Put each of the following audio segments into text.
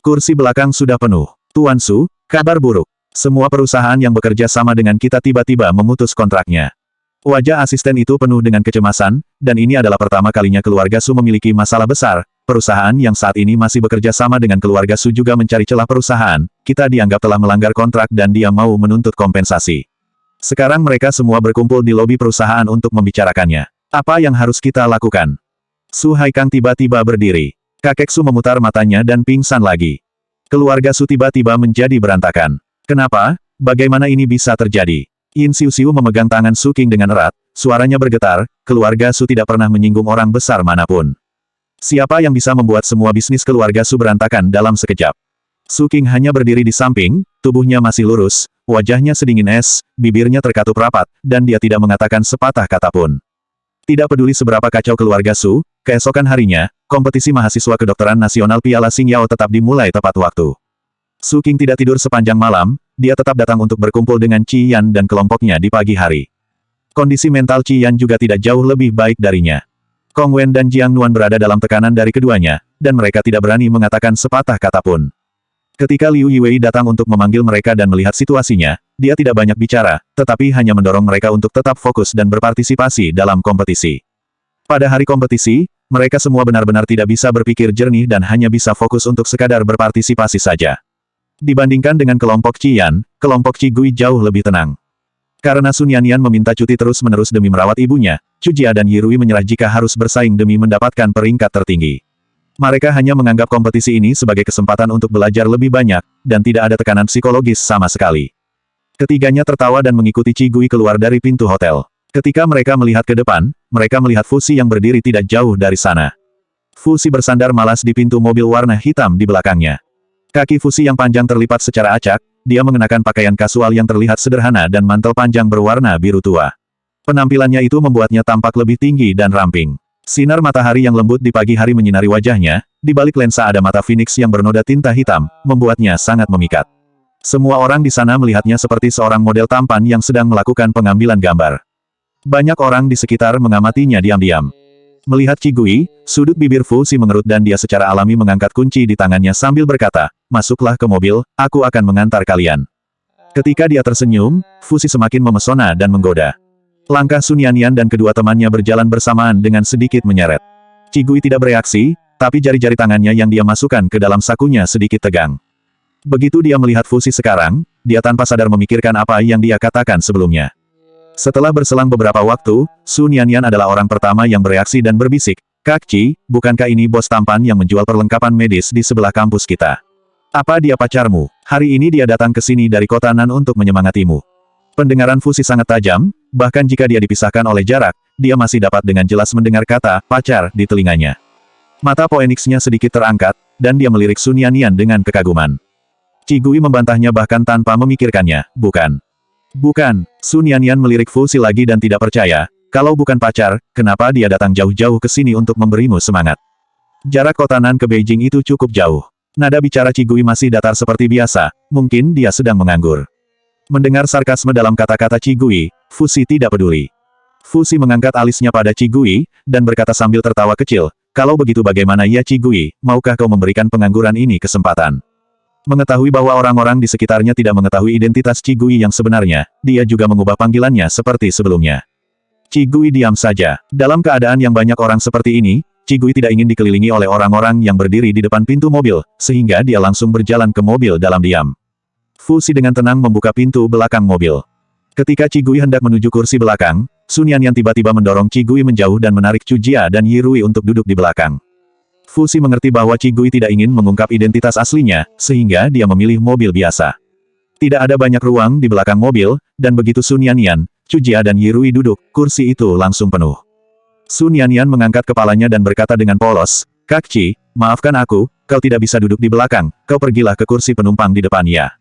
Kursi belakang sudah penuh. Tuan Su, kabar buruk. Semua perusahaan yang bekerja sama dengan kita tiba-tiba memutus kontraknya. Wajah asisten itu penuh dengan kecemasan, dan ini adalah pertama kalinya keluarga Su memiliki masalah besar. Perusahaan yang saat ini masih bekerja sama dengan keluarga Su juga mencari celah perusahaan. Kita dianggap telah melanggar kontrak dan dia mau menuntut kompensasi. Sekarang mereka semua berkumpul di lobi perusahaan untuk membicarakannya. Apa yang harus kita lakukan? Su Haikang tiba-tiba berdiri. Kakek Su memutar matanya dan pingsan lagi. Keluarga Su tiba-tiba menjadi berantakan. Kenapa? Bagaimana ini bisa terjadi? Yin Xiu memegang tangan Su King dengan erat, suaranya bergetar, keluarga Su tidak pernah menyinggung orang besar manapun. Siapa yang bisa membuat semua bisnis keluarga Su berantakan dalam sekejap? Su King hanya berdiri di samping, tubuhnya masih lurus, wajahnya sedingin es, bibirnya terkatup rapat, dan dia tidak mengatakan sepatah kata pun. Tidak peduli seberapa kacau keluarga Su, keesokan harinya, kompetisi mahasiswa kedokteran nasional Piala Xingyao tetap dimulai tepat waktu. Su King tidak tidur sepanjang malam, dia tetap datang untuk berkumpul dengan Qi Yan dan kelompoknya di pagi hari. Kondisi mental Qi Yan juga tidak jauh lebih baik darinya. Kong Wen dan Jiang Nuan berada dalam tekanan dari keduanya, dan mereka tidak berani mengatakan sepatah kata pun. Ketika Liu Yiwei datang untuk memanggil mereka dan melihat situasinya, dia tidak banyak bicara, tetapi hanya mendorong mereka untuk tetap fokus dan berpartisipasi dalam kompetisi. Pada hari kompetisi, mereka semua benar-benar tidak bisa berpikir jernih dan hanya bisa fokus untuk sekadar berpartisipasi saja. Dibandingkan dengan kelompok Qi Yan, kelompok Qi Gui jauh lebih tenang. Karena Sun Yanyan meminta cuti terus-menerus demi merawat ibunya, Chu Jia dan Yi Rui menyerah jika harus bersaing demi mendapatkan peringkat tertinggi. Mereka hanya menganggap kompetisi ini sebagai kesempatan untuk belajar lebih banyak, dan tidak ada tekanan psikologis sama sekali. Ketiganya tertawa dan mengikuti Qi Gui keluar dari pintu hotel. Ketika mereka melihat ke depan, mereka melihat Fusi yang berdiri tidak jauh dari sana. Fusi bersandar malas di pintu mobil warna hitam di belakangnya. Kaki Fusi yang panjang terlipat secara acak, dia mengenakan pakaian kasual yang terlihat sederhana dan mantel panjang berwarna biru tua. Penampilannya itu membuatnya tampak lebih tinggi dan ramping. Sinar matahari yang lembut di pagi hari menyinari wajahnya, di balik lensa ada mata Phoenix yang bernoda tinta hitam, membuatnya sangat memikat. Semua orang di sana melihatnya seperti seorang model tampan yang sedang melakukan pengambilan gambar. Banyak orang di sekitar mengamatinya diam-diam. Melihat Qi Gui, sudut bibir Fusi mengerut dan dia secara alami mengangkat kunci di tangannya sambil berkata, "Masuklah ke mobil, aku akan mengantar kalian." Ketika dia tersenyum, Fusi semakin memesona dan menggoda. Langkah Sun Yanyan dan kedua temannya berjalan bersamaan dengan sedikit menyeret. Qi Gui tidak bereaksi, tapi jari-jari tangannya yang dia masukkan ke dalam sakunya sedikit tegang. Begitu dia melihat Fusi sekarang, dia tanpa sadar memikirkan apa yang dia katakan sebelumnya. Setelah berselang beberapa waktu, Sun Yanyan adalah orang pertama yang bereaksi dan berbisik, "Kak Qi, bukankah ini bos tampan yang menjual perlengkapan medis di sebelah kampus kita? Apa dia pacarmu? Hari ini dia datang ke sini dari kota Nan untuk menyemangatimu." Pendengaran Fusi sangat tajam, bahkan jika dia dipisahkan oleh jarak, dia masih dapat dengan jelas mendengar kata "pacar" di telinganya. Mata Phoenix-nya sedikit terangkat, dan dia melirik Sun Yanyan dengan kekaguman. Qi Gui membantahnya bahkan tanpa memikirkannya, "Bukan. Bukan." Sun Yanyan melirik Fusi lagi dan tidak percaya, "Kalau bukan pacar, kenapa dia datang jauh-jauh ke sini untuk memberimu semangat?" Jarak kota Nan ke Beijing itu cukup jauh. Nada bicara Qi Gui masih datar seperti biasa, mungkin dia sedang menganggur. Mendengar sarkasme dalam kata-kata Qi Gui, Fusi tidak peduli. Fusi mengangkat alisnya pada Qi Gui, dan berkata sambil tertawa kecil, "Kalau begitu bagaimana ya Qi Gui, maukah kau memberikan pengangguran ini kesempatan?" Mengetahui bahwa orang-orang di sekitarnya tidak mengetahui identitas Qi Gui yang sebenarnya, dia juga mengubah panggilannya seperti sebelumnya. Qi Gui diam saja. Dalam keadaan yang banyak orang seperti ini, Qi Gui tidak ingin dikelilingi oleh orang-orang yang berdiri di depan pintu mobil, sehingga dia langsung berjalan ke mobil dalam diam. Fusi dengan tenang membuka pintu belakang mobil. Ketika Qi Gui hendak menuju kursi belakang, Sun Yanyan tiba-tiba mendorong Qi Gui menjauh dan menarik Chu Jia dan Yi Rui untuk duduk di belakang. Fusi mengerti bahwa Qi Gui tidak ingin mengungkap identitas aslinya, sehingga dia memilih mobil biasa. Tidak ada banyak ruang di belakang mobil, dan begitu Sun Yanyan, Chu Jia dan Yi Rui duduk, kursi itu langsung penuh. Sun Yanyan mengangkat kepalanya dan berkata dengan polos, "Kak Qi, maafkan aku, kau tidak bisa duduk di belakang, kau pergilah ke kursi penumpang di depan ya."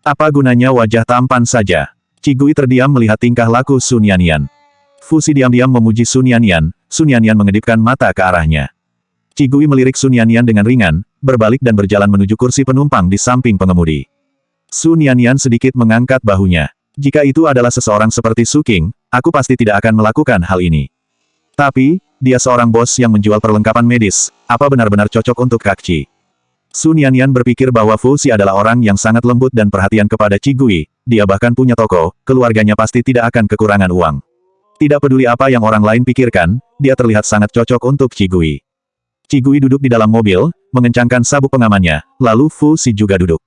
Apa gunanya wajah tampan saja? Qi Gui terdiam melihat tingkah laku Sun Yanyan. Fusi diam-diam memuji Sun Yanyan mengedipkan mata ke arahnya. Qi Gui melirik Sun Yanyan dengan ringan, berbalik dan berjalan menuju kursi penumpang di samping pengemudi. Sun Yanyan sedikit mengangkat bahunya. Jika itu adalah seseorang seperti Su King, aku pasti tidak akan melakukan hal ini. Tapi, dia seorang bos yang menjual perlengkapan medis, apa benar-benar cocok untuk Kak Qi? Su Nianyan berpikir bahwa Fu Xi adalah orang yang sangat lembut dan perhatian kepada Qi Gui, dia bahkan punya toko, keluarganya pasti tidak akan kekurangan uang. Tidak peduli apa yang orang lain pikirkan, dia terlihat sangat cocok untuk Qi Gui. Qi Gui duduk di dalam mobil, mengencangkan sabuk pengamannya, lalu Fu Xi juga duduk.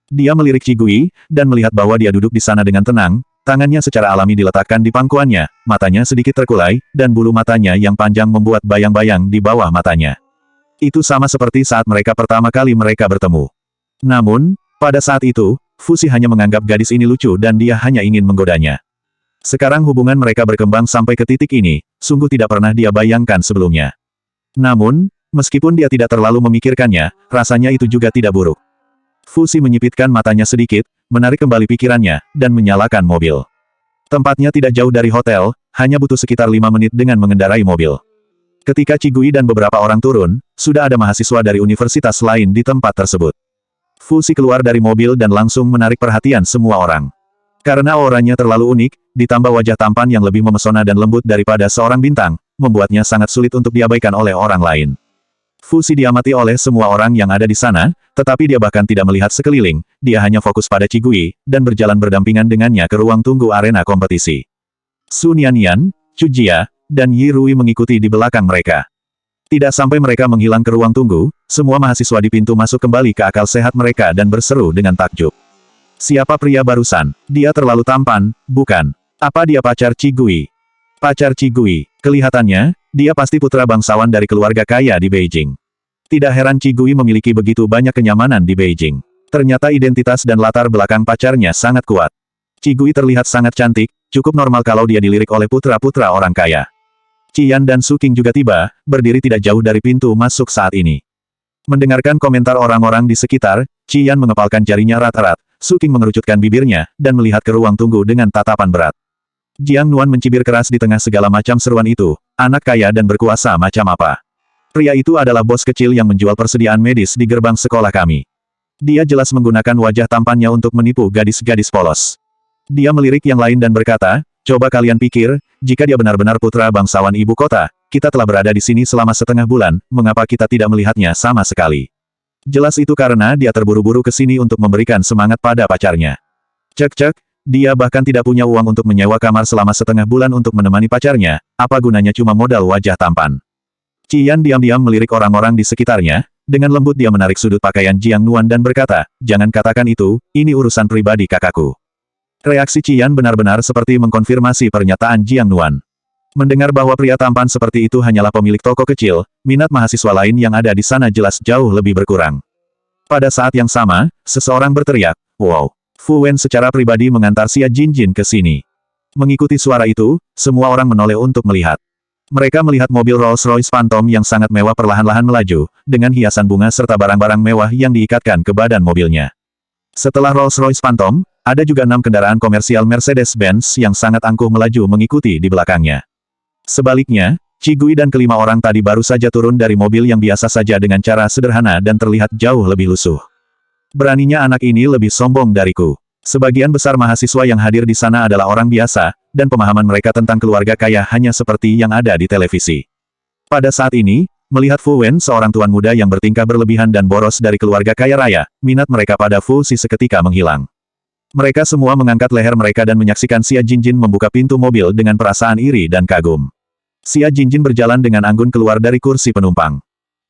Dia melirik Qi Gui, dan melihat bahwa dia duduk di sana dengan tenang, tangannya secara alami diletakkan di pangkuannya, matanya sedikit terkulai, dan bulu matanya yang panjang membuat bayang-bayang di bawah matanya. Itu sama seperti saat mereka pertama kali mereka bertemu. Namun, pada saat itu, Fu Xi hanya menganggap gadis ini lucu dan dia hanya ingin menggodanya. Sekarang hubungan mereka berkembang sampai ke titik ini, sungguh tidak pernah dia bayangkan sebelumnya. Namun, meskipun dia tidak terlalu memikirkannya, rasanya itu juga tidak buruk. Fu Xi menyipitkan matanya sedikit, menarik kembali pikirannya, dan menyalakan mobil. Tempatnya tidak jauh dari hotel, hanya butuh sekitar 5 menit dengan mengendarai mobil. Ketika Qi Gui dan beberapa orang turun, sudah ada mahasiswa dari universitas lain di tempat tersebut. Fu Xi keluar dari mobil dan langsung menarik perhatian semua orang. Karena auranya terlalu unik, ditambah wajah tampan yang lebih memesona dan lembut daripada seorang bintang, membuatnya sangat sulit untuk diabaikan oleh orang lain. Fu Xi diamati oleh semua orang yang ada di sana, tetapi dia bahkan tidak melihat sekeliling, dia hanya fokus pada Qi Gui, dan berjalan berdampingan dengannya ke ruang tunggu arena kompetisi. Su Nianyan, Chu Jia, dan Yi Rui mengikuti di belakang mereka. Tidak sampai mereka menghilang ke ruang tunggu, semua mahasiswa di pintu masuk kembali ke akal sehat mereka dan berseru dengan takjub. Siapa pria barusan? Dia terlalu tampan, bukan? Apa dia pacar Qi Gui? Pacar Qi Gui. Kelihatannya, dia pasti putra bangsawan dari keluarga kaya di Beijing. Tidak heran Qi Gui memiliki begitu banyak kenyamanan di Beijing. Ternyata identitas dan latar belakang pacarnya sangat kuat. Qi Gui terlihat sangat cantik, cukup normal kalau dia dilirik oleh putra-putra orang kaya. Qian dan Su Qing juga tiba, berdiri tidak jauh dari pintu masuk saat ini. Mendengarkan komentar orang-orang di sekitar, Qian mengepalkan jarinya erat-erat, Su Qing mengerucutkan bibirnya, dan melihat ke ruang tunggu dengan tatapan berat. Jiang Nuan mencibir keras di tengah segala macam seruan itu, anak kaya dan berkuasa macam apa. Pria itu adalah bos kecil yang menjual persediaan medis di gerbang sekolah kami. Dia jelas menggunakan wajah tampannya untuk menipu gadis-gadis polos. Dia melirik yang lain dan berkata, coba kalian pikir, jika dia benar-benar putra bangsawan ibu kota, kita telah berada di sini selama setengah bulan, mengapa kita tidak melihatnya sama sekali? Jelas itu karena dia terburu-buru ke sini untuk memberikan semangat pada pacarnya. Cek-cek, dia bahkan tidak punya uang untuk menyewa kamar selama setengah bulan untuk menemani pacarnya, apa gunanya cuma modal wajah tampan. Qian diam-diam melirik orang-orang di sekitarnya, dengan lembut dia menarik sudut pakaian Jiang Nuan dan berkata, jangan katakan itu, ini urusan pribadi kakakku. Reaksi Qian benar-benar seperti mengkonfirmasi pernyataan Jiang Nuan. Mendengar bahwa pria tampan seperti itu hanyalah pemilik toko kecil, minat mahasiswa lain yang ada di sana jelas jauh lebih berkurang. Pada saat yang sama, seseorang berteriak, wow. Fu Wen secara pribadi mengantar Xia Jinjin ke sini. Mengikuti suara itu, semua orang menoleh untuk melihat. Mereka melihat mobil Rolls-Royce Phantom yang sangat mewah perlahan-lahan melaju, dengan hiasan bunga serta barang-barang mewah yang diikatkan ke badan mobilnya. Setelah Rolls-Royce Phantom, ada juga 6 kendaraan komersial Mercedes-Benz yang sangat angkuh melaju mengikuti di belakangnya. Sebaliknya, Qi Gui dan kelima orang tadi baru saja turun dari mobil yang biasa saja dengan cara sederhana dan terlihat jauh lebih lusuh. Beraninya anak ini lebih sombong dariku. Sebagian besar mahasiswa yang hadir di sana adalah orang biasa, dan pemahaman mereka tentang keluarga kaya hanya seperti yang ada di televisi. Pada saat ini, melihat Fu Wen seorang tuan muda yang bertingkah berlebihan dan boros dari keluarga kaya raya, minat mereka pada Fu Xi seketika menghilang. Mereka semua mengangkat leher mereka dan menyaksikan Xia Jinjin membuka pintu mobil dengan perasaan iri dan kagum. Xia Jinjin berjalan dengan anggun keluar dari kursi penumpang.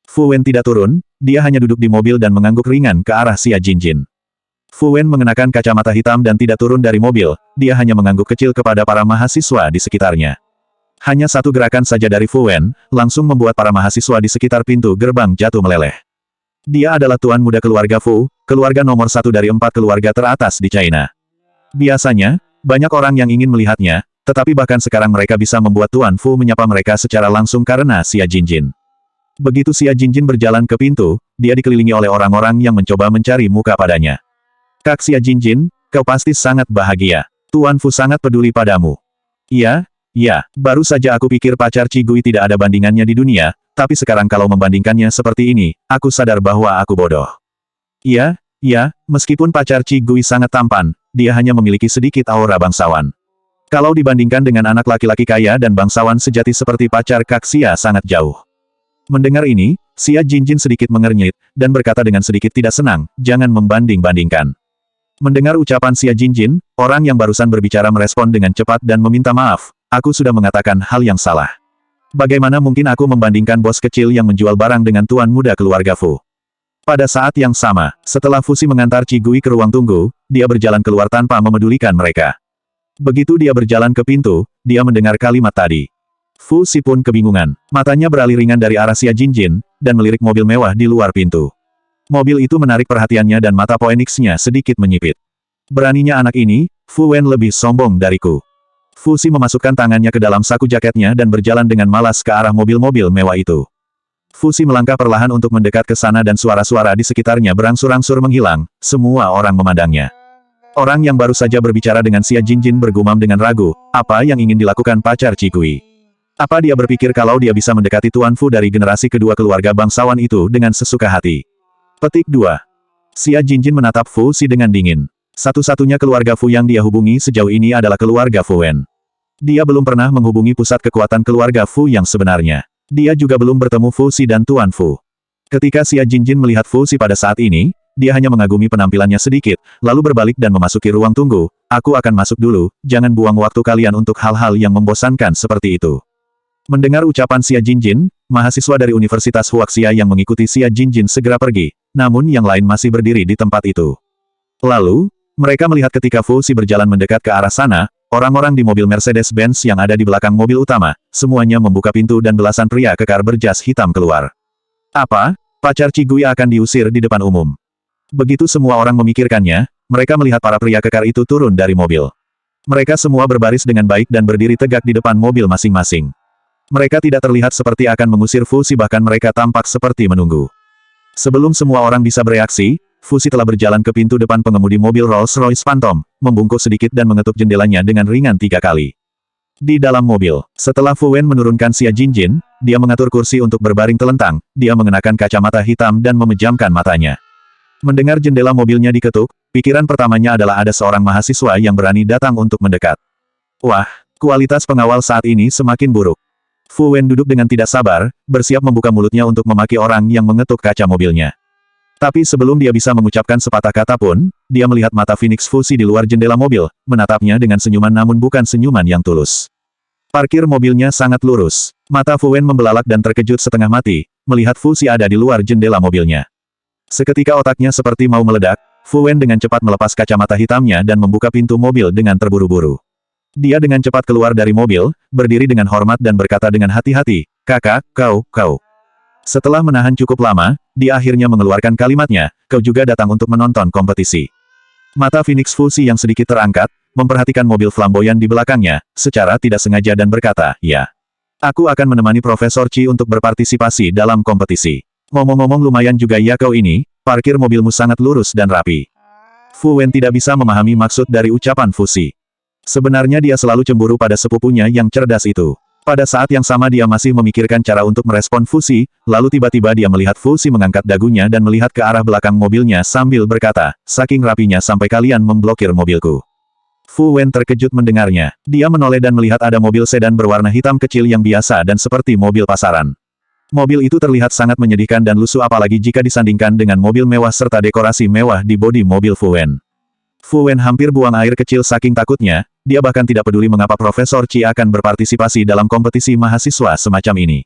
Fu Wen tidak turun, dia hanya duduk di mobil dan mengangguk ringan ke arah Xia Jinjin. Fu Wen mengenakan kacamata hitam dan tidak turun dari mobil, dia hanya mengangguk kecil kepada para mahasiswa di sekitarnya. Hanya satu gerakan saja dari Fu Wen, langsung membuat para mahasiswa di sekitar pintu gerbang jatuh meleleh. Dia adalah tuan muda keluarga Fu, keluarga nomor 1 dari 4 keluarga teratas di China. Biasanya, banyak orang yang ingin melihatnya, tetapi bahkan sekarang mereka bisa membuat Tuan Fu menyapa mereka secara langsung karena Xia Jinjin. Begitu Xia Jinjin berjalan ke pintu, dia dikelilingi oleh orang-orang yang mencoba mencari muka padanya. Kak Xia Jinjin, kau pasti sangat bahagia. Tuan Fu sangat peduli padamu. Iya, ya, baru saja aku pikir pacar Qi Gui tidak ada bandingannya di dunia, tapi sekarang kalau membandingkannya seperti ini, aku sadar bahwa aku bodoh. Iya, meskipun pacar Qi Gui sangat tampan, dia hanya memiliki sedikit aura bangsawan. Kalau dibandingkan dengan anak laki-laki kaya dan bangsawan sejati seperti pacar Kak Xia sangat jauh. Mendengar ini, Xia Jinjin sedikit mengernyit, dan berkata dengan sedikit tidak senang, jangan membanding-bandingkan. Mendengar ucapan Xia Jinjin, orang yang barusan berbicara merespon dengan cepat dan meminta maaf, aku sudah mengatakan hal yang salah. Bagaimana mungkin aku membandingkan bos kecil yang menjual barang dengan tuan muda keluarga Fu? Pada saat yang sama, setelah Fusi mengantar Qi Gui ke ruang tunggu, dia berjalan keluar tanpa memedulikan mereka. Begitu dia berjalan ke pintu, dia mendengar kalimat tadi. Fusi pun kebingungan. Matanya beralih ringan dari arah Xia Jinjin, dan melirik mobil mewah di luar pintu. Mobil itu menarik perhatiannya dan mata Phoenix-nya sedikit menyipit. Beraninya anak ini, Fu Wen lebih sombong dariku. Fusi memasukkan tangannya ke dalam saku jaketnya dan berjalan dengan malas ke arah mobil-mobil mewah itu. Fusi melangkah perlahan untuk mendekat ke sana dan suara-suara di sekitarnya berangsur-angsur menghilang, semua orang memandangnya. Orang yang baru saja berbicara dengan Xia Jinjin bergumam dengan ragu, apa yang ingin dilakukan pacar Qi Gui? Apa dia berpikir kalau dia bisa mendekati Tuan Fu dari generasi kedua keluarga bangsawan itu dengan sesuka hati? Petik 2. Xia Jinjin menatap Fu Si dengan dingin. Satu-satunya keluarga Fu yang dia hubungi sejauh ini adalah keluarga Fu Wen. Dia belum pernah menghubungi pusat kekuatan keluarga Fu yang sebenarnya. Dia juga belum bertemu Fu Si dan Tuan Fu. Ketika Xia Jinjin melihat Fu Si pada saat ini, dia hanya mengagumi penampilannya sedikit, lalu berbalik dan memasuki ruang tunggu. Aku akan masuk dulu, jangan buang waktu kalian untuk hal-hal yang membosankan seperti itu. Mendengar ucapan Xia Jinjin, mahasiswa dari Universitas Huaxia yang mengikuti Xia Jinjin segera pergi, namun yang lain masih berdiri di tempat itu. Lalu, mereka melihat ketika Fu Si berjalan mendekat ke arah sana, orang-orang di mobil Mercedes-Benz yang ada di belakang mobil utama, semuanya membuka pintu dan belasan pria kekar berjas hitam keluar. Apa? Pacar Qi Gui akan diusir di depan umum. Begitu semua orang memikirkannya, mereka melihat para pria kekar itu turun dari mobil. Mereka semua berbaris dengan baik dan berdiri tegak di depan mobil masing-masing. Mereka tidak terlihat seperti akan mengusir Fu Si, bahkan mereka tampak seperti menunggu. Sebelum semua orang bisa bereaksi, Fu Si telah berjalan ke pintu depan pengemudi mobil Rolls-Royce Phantom, membungkuk sedikit dan mengetuk jendelanya dengan ringan 3 kali. Di dalam mobil, setelah Fu Wen menurunkan Xia Jinjin, dia mengatur kursi untuk berbaring telentang, dia mengenakan kacamata hitam dan memejamkan matanya. Mendengar jendela mobilnya diketuk, pikiran pertamanya adalah ada seorang mahasiswa yang berani datang untuk mendekat. Wah, kualitas pengawal saat ini semakin buruk. Fu Wen duduk dengan tidak sabar, bersiap membuka mulutnya untuk memaki orang yang mengetuk kaca mobilnya. Tapi sebelum dia bisa mengucapkan sepatah kata pun, dia melihat mata Phoenix Fu Si di luar jendela mobil, menatapnya dengan senyuman namun bukan senyuman yang tulus. Parkir mobilnya sangat lurus. Mata Fu Wen membelalak dan terkejut setengah mati, melihat Fu Si ada di luar jendela mobilnya. Seketika otaknya seperti mau meledak, Fu Wen dengan cepat melepas kacamata hitamnya dan membuka pintu mobil dengan terburu-buru. Dia dengan cepat keluar dari mobil, berdiri dengan hormat dan berkata dengan hati-hati, "Kakak, kau." Setelah menahan cukup lama, dia akhirnya mengeluarkan kalimatnya, "Kau juga datang untuk menonton kompetisi." Mata Phoenix Fu Si yang sedikit terangkat, memperhatikan mobil flamboyan di belakangnya, secara tidak sengaja dan berkata, "Ya. Aku akan menemani Profesor Qi untuk berpartisipasi dalam kompetisi. Ngomong-ngomong lumayan juga ya kau ini, parkir mobilmu sangat lurus dan rapi." Fu Wen tidak bisa memahami maksud dari ucapan Fu Si. Sebenarnya dia selalu cemburu pada sepupunya yang cerdas itu. Pada saat yang sama dia masih memikirkan cara untuk merespon Fu Si, lalu tiba-tiba dia melihat Fu Si mengangkat dagunya dan melihat ke arah belakang mobilnya sambil berkata, "Saking rapinya sampai kalian memblokir mobilku." Fu Wen terkejut mendengarnya. Dia menoleh dan melihat ada mobil sedan berwarna hitam kecil yang biasa dan seperti mobil pasaran. Mobil itu terlihat sangat menyedihkan dan lusuh apalagi jika disandingkan dengan mobil mewah serta dekorasi mewah di bodi mobil Fu Wen. Fu Wen hampir buang air kecil saking takutnya, dia bahkan tidak peduli mengapa Profesor Qi akan berpartisipasi dalam kompetisi mahasiswa semacam ini.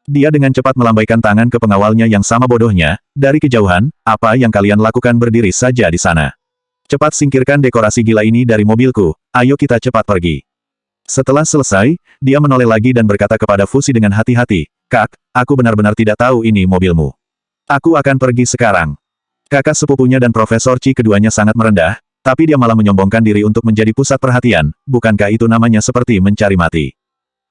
Dia dengan cepat melambaikan tangan ke pengawalnya yang sama bodohnya, "Dari kejauhan, apa yang kalian lakukan berdiri saja di sana? Cepat singkirkan dekorasi gila ini dari mobilku, ayo kita cepat pergi." Setelah selesai, dia menoleh lagi dan berkata kepada Fu Si dengan hati-hati, "Kak, aku benar-benar tidak tahu ini mobilmu. Aku akan pergi sekarang." Kakak sepupunya dan Profesor Qi keduanya sangat merendah, tapi dia malah menyombongkan diri untuk menjadi pusat perhatian, bukankah itu namanya seperti mencari mati?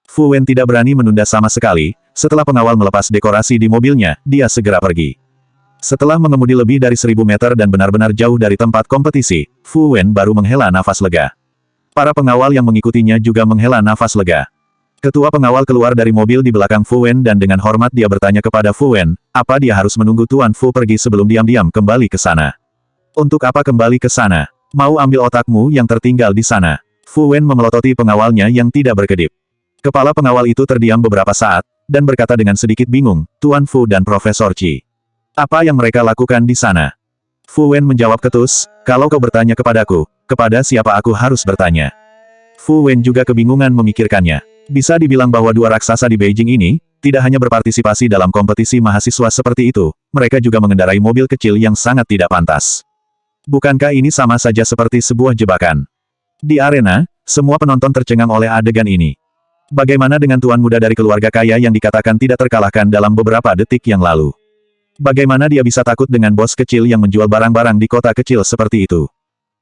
Fu Wen tidak berani menunda sama sekali, setelah pengawal melepas dekorasi di mobilnya, dia segera pergi. Setelah mengemudi lebih dari 1000 meter dan benar-benar jauh dari tempat kompetisi, Fu Wen baru menghela nafas lega. Para pengawal yang mengikutinya juga menghela nafas lega. Ketua pengawal keluar dari mobil di belakang Fu Wen dan dengan hormat dia bertanya kepada Fu Wen, apa dia harus menunggu Tuan Fu pergi sebelum diam-diam kembali ke sana? Untuk apa kembali ke sana? Mau ambil otakmu yang tertinggal di sana. Fu Wen memelototi pengawalnya yang tidak berkedip. Kepala pengawal itu terdiam beberapa saat, dan berkata dengan sedikit bingung, Tuan Fu dan Profesor Qi. Apa yang mereka lakukan di sana? Fu Wen menjawab ketus, kalau kau bertanya kepadaku, kepada siapa aku harus bertanya? Fu Wen juga kebingungan memikirkannya. Bisa dibilang bahwa dua raksasa di Beijing ini, tidak hanya berpartisipasi dalam kompetisi mahasiswa seperti itu, mereka juga mengendarai mobil kecil yang sangat tidak pantas. Bukankah ini sama saja seperti sebuah jebakan? Di arena, semua penonton tercengang oleh adegan ini. Bagaimana dengan tuan muda dari keluarga kaya yang dikatakan tidak terkalahkan dalam beberapa detik yang lalu? Bagaimana dia bisa takut dengan bos kecil yang menjual barang-barang di kota kecil seperti itu?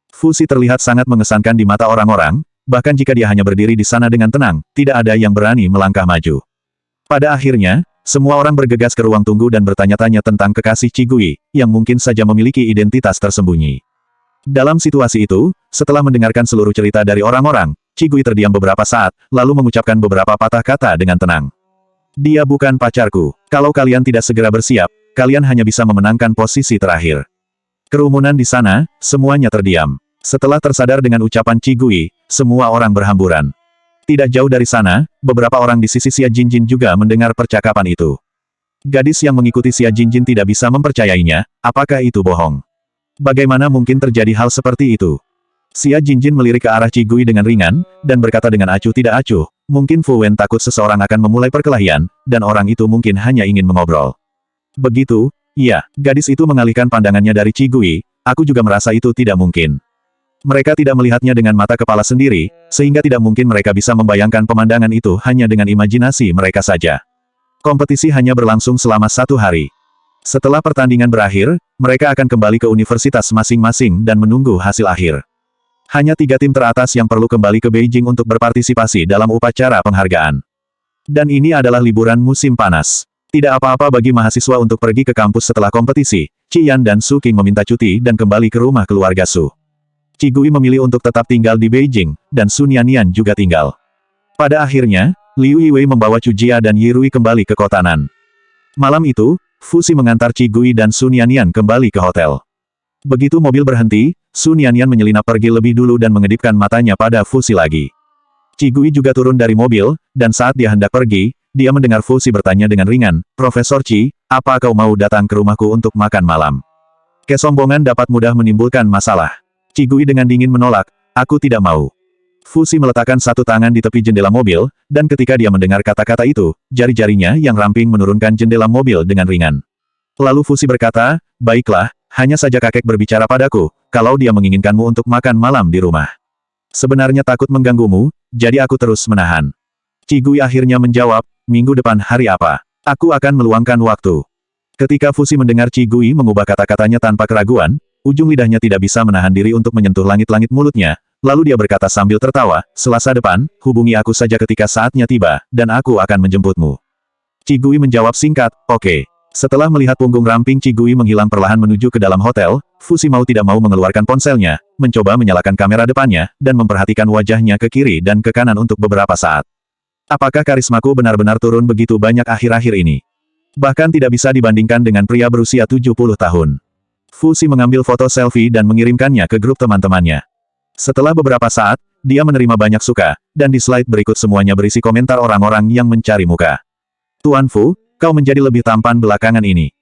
Fusi terlihat sangat mengesankan di mata orang-orang, bahkan jika dia hanya berdiri di sana dengan tenang, tidak ada yang berani melangkah maju. Pada akhirnya, semua orang bergegas ke ruang tunggu dan bertanya-tanya tentang kekasih Qigui, yang mungkin saja memiliki identitas tersembunyi. Dalam situasi itu, setelah mendengarkan seluruh cerita dari orang-orang, Qigui terdiam beberapa saat, lalu mengucapkan beberapa patah kata dengan tenang. Dia bukan pacarku. Kalau kalian tidak segera bersiap, kalian hanya bisa memenangkan posisi terakhir. Kerumunan di sana, semuanya terdiam. Setelah tersadar dengan ucapan Qigui, semua orang berhamburan. Tidak jauh dari sana, beberapa orang di sisi Xia Jinjin juga mendengar percakapan itu. Gadis yang mengikuti Xia Jinjin tidak bisa mempercayainya, apakah itu bohong? Bagaimana mungkin terjadi hal seperti itu? Xia Jinjin melirik ke arah Qigui dengan ringan, dan berkata dengan acuh tidak acuh, mungkin Fu Wen takut seseorang akan memulai perkelahian, dan orang itu mungkin hanya ingin mengobrol. Begitu, iya, gadis itu mengalihkan pandangannya dari Qigui, aku juga merasa itu tidak mungkin. Mereka tidak melihatnya dengan mata kepala sendiri, sehingga tidak mungkin mereka bisa membayangkan pemandangan itu hanya dengan imajinasi mereka saja. Kompetisi hanya berlangsung selama 1 hari. Setelah pertandingan berakhir, mereka akan kembali ke universitas masing-masing dan menunggu hasil akhir. Hanya 3 tim teratas yang perlu kembali ke Beijing untuk berpartisipasi dalam upacara penghargaan. Dan ini adalah liburan musim panas. Tidak apa-apa bagi mahasiswa untuk pergi ke kampus setelah kompetisi. Qi Yan dan Su Qing meminta cuti dan kembali ke rumah keluarga Su. Qigui memilih untuk tetap tinggal di Beijing, dan Sun Yanyan juga tinggal. Pada akhirnya, Liu Yiwei membawa Chu Jia dan Yi Rui kembali ke kota Nan. Malam itu, Fusi mengantar Qigui dan Sun Yanyan kembali ke hotel. Begitu mobil berhenti, Sun Yanyan menyelinap pergi lebih dulu dan mengedipkan matanya pada Fusi lagi. Qigui juga turun dari mobil, dan saat dia hendak pergi, dia mendengar Fusi bertanya dengan ringan, Profesor Qi, apa kau mau datang ke rumahku untuk makan malam? Kesombongan dapat mudah menimbulkan masalah. Qigui dengan dingin menolak, aku tidak mau. Fusi meletakkan satu tangan di tepi jendela mobil, dan ketika dia mendengar kata-kata itu, jari-jarinya yang ramping menurunkan jendela mobil dengan ringan. Lalu Fusi berkata, baiklah, hanya saja kakek berbicara padaku, kalau dia menginginkanmu untuk makan malam di rumah. Sebenarnya takut mengganggumu, jadi aku terus menahan. Qigui akhirnya menjawab, minggu depan hari apa? Aku akan meluangkan waktu. Ketika Fusi mendengar Qigui mengubah kata-katanya tanpa keraguan, ujung lidahnya tidak bisa menahan diri untuk menyentuh langit-langit mulutnya, lalu dia berkata sambil tertawa, Selasa depan, hubungi aku saja ketika saatnya tiba, dan aku akan menjemputmu. Qigui menjawab singkat, oke. Setelah melihat punggung ramping Qigui menghilang perlahan menuju ke dalam hotel, Fusi mau tidak mau mengeluarkan ponselnya, mencoba menyalakan kamera depannya, dan memperhatikan wajahnya ke kiri dan ke kanan untuk beberapa saat. Apakah karismaku benar-benar turun begitu banyak akhir-akhir ini? Bahkan tidak bisa dibandingkan dengan pria berusia 70 tahun. Fusi mengambil foto selfie dan mengirimkannya ke grup teman-temannya. Setelah beberapa saat, dia menerima banyak suka, dan di slide berikut semuanya berisi komentar orang-orang yang mencari muka. Tuan Fu, kau menjadi lebih tampan belakangan ini.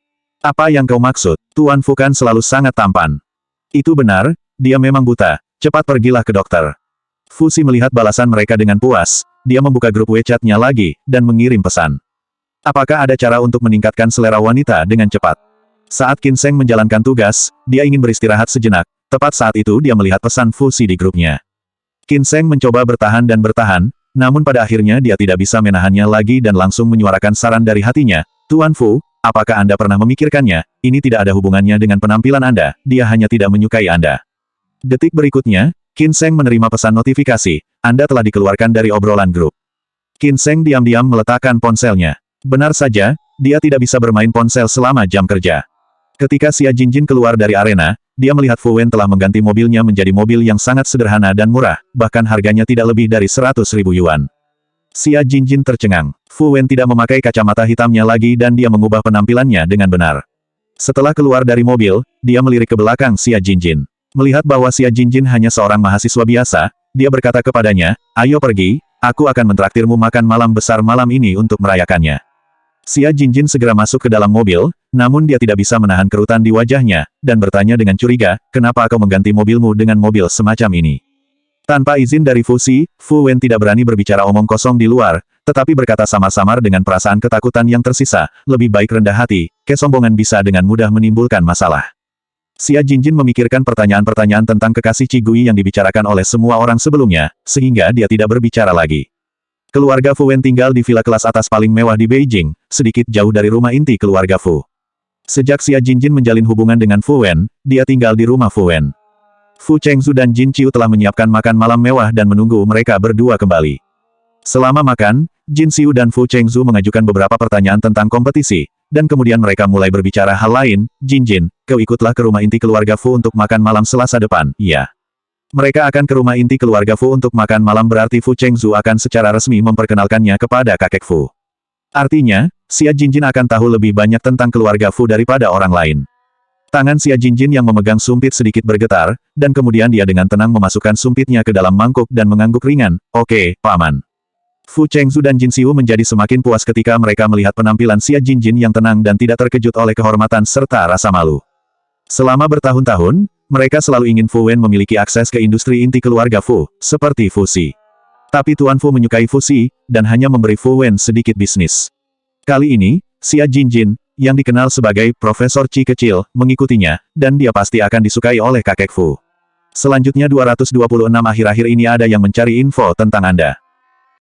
Apa yang kau maksud? Tuan Fu kan selalu sangat tampan. Itu benar, dia memang buta. Cepat pergilah ke dokter. Fusi melihat balasan mereka dengan puas, dia membuka grup WeChat-nya lagi, dan mengirim pesan. Apakah ada cara untuk meningkatkan selera wanita dengan cepat? Saat Qin Sheng menjalankan tugas, dia ingin beristirahat sejenak, tepat saat itu dia melihat pesan Fusi di grupnya. Qin Sheng mencoba bertahan dan bertahan, namun pada akhirnya dia tidak bisa menahannya lagi dan langsung menyuarakan saran dari hatinya, Tuan Fu, apakah Anda pernah memikirkannya, ini tidak ada hubungannya dengan penampilan Anda, dia hanya tidak menyukai Anda. Detik berikutnya, Qin Sheng menerima pesan notifikasi, Anda telah dikeluarkan dari obrolan grup. Qin Sheng diam-diam meletakkan ponselnya. Benar saja, dia tidak bisa bermain ponsel selama jam kerja. Ketika Xia Jinjin keluar dari arena, dia melihat Fu Wen telah mengganti mobilnya menjadi mobil yang sangat sederhana dan murah, bahkan harganya tidak lebih dari 100.000 yuan. Xia Jinjin tercengang. Fu Wen tidak memakai kacamata hitamnya lagi dan dia mengubah penampilannya dengan benar. Setelah keluar dari mobil, dia melirik ke belakang Xia Jinjin. Melihat bahwa Xia Jinjin hanya seorang mahasiswa biasa, dia berkata kepadanya, ayo pergi, aku akan mentraktirmu makan malam besar malam ini untuk merayakannya. Xia Jinjin segera masuk ke dalam mobil, namun dia tidak bisa menahan kerutan di wajahnya, dan bertanya dengan curiga, kenapa kau mengganti mobilmu dengan mobil semacam ini? Tanpa izin dari Fuxi, Fu Wen tidak berani berbicara omong kosong di luar, tetapi berkata samar-samar dengan perasaan ketakutan yang tersisa, lebih baik rendah hati, kesombongan bisa dengan mudah menimbulkan masalah. Xia Jinjin memikirkan pertanyaan-pertanyaan tentang kekasih Cigui yang dibicarakan oleh semua orang sebelumnya, sehingga dia tidak berbicara lagi. Keluarga Fu Wen tinggal di villa kelas atas paling mewah di Beijing, sedikit jauh dari rumah inti keluarga Fu. Sejak Xia Jinjin menjalin hubungan dengan Fu Wen, dia tinggal di rumah Fu Wen. Fu Chengzu dan Jin Qiu telah menyiapkan makan malam mewah dan menunggu mereka berdua kembali. Selama makan, Jin Qiu dan Fu Chengzu mengajukan beberapa pertanyaan tentang kompetisi, dan kemudian mereka mulai berbicara hal lain. Jin, kau ikutlah ke rumah inti keluarga Fu untuk makan malam Selasa depan, iya. Mereka akan ke rumah inti keluarga Fu untuk makan malam berarti Fu Chengzu akan secara resmi memperkenalkannya kepada kakek Fu. Artinya, Xia Jinjin akan tahu lebih banyak tentang keluarga Fu daripada orang lain. Tangan Xia Jinjin yang memegang sumpit sedikit bergetar, dan kemudian dia dengan tenang memasukkan sumpitnya ke dalam mangkuk dan mengangguk ringan, oke, Paman. Fu Chengzu dan Jin Qiu menjadi semakin puas ketika mereka melihat penampilan Xia Jinjin yang tenang dan tidak terkejut oleh kehormatan serta rasa malu. Selama bertahun-tahun, mereka selalu ingin Fu Wen memiliki akses ke industri inti keluarga Fu, seperti Fuxi. Tapi Tuan Fu menyukai Fuxi, dan hanya memberi Fu Wen sedikit bisnis. Kali ini, Xia Jinjin, yang dikenal sebagai Profesor Qi kecil, mengikutinya, dan dia pasti akan disukai oleh kakek Fu. Selanjutnya 226 akhir-akhir ini ada yang mencari info tentang Anda.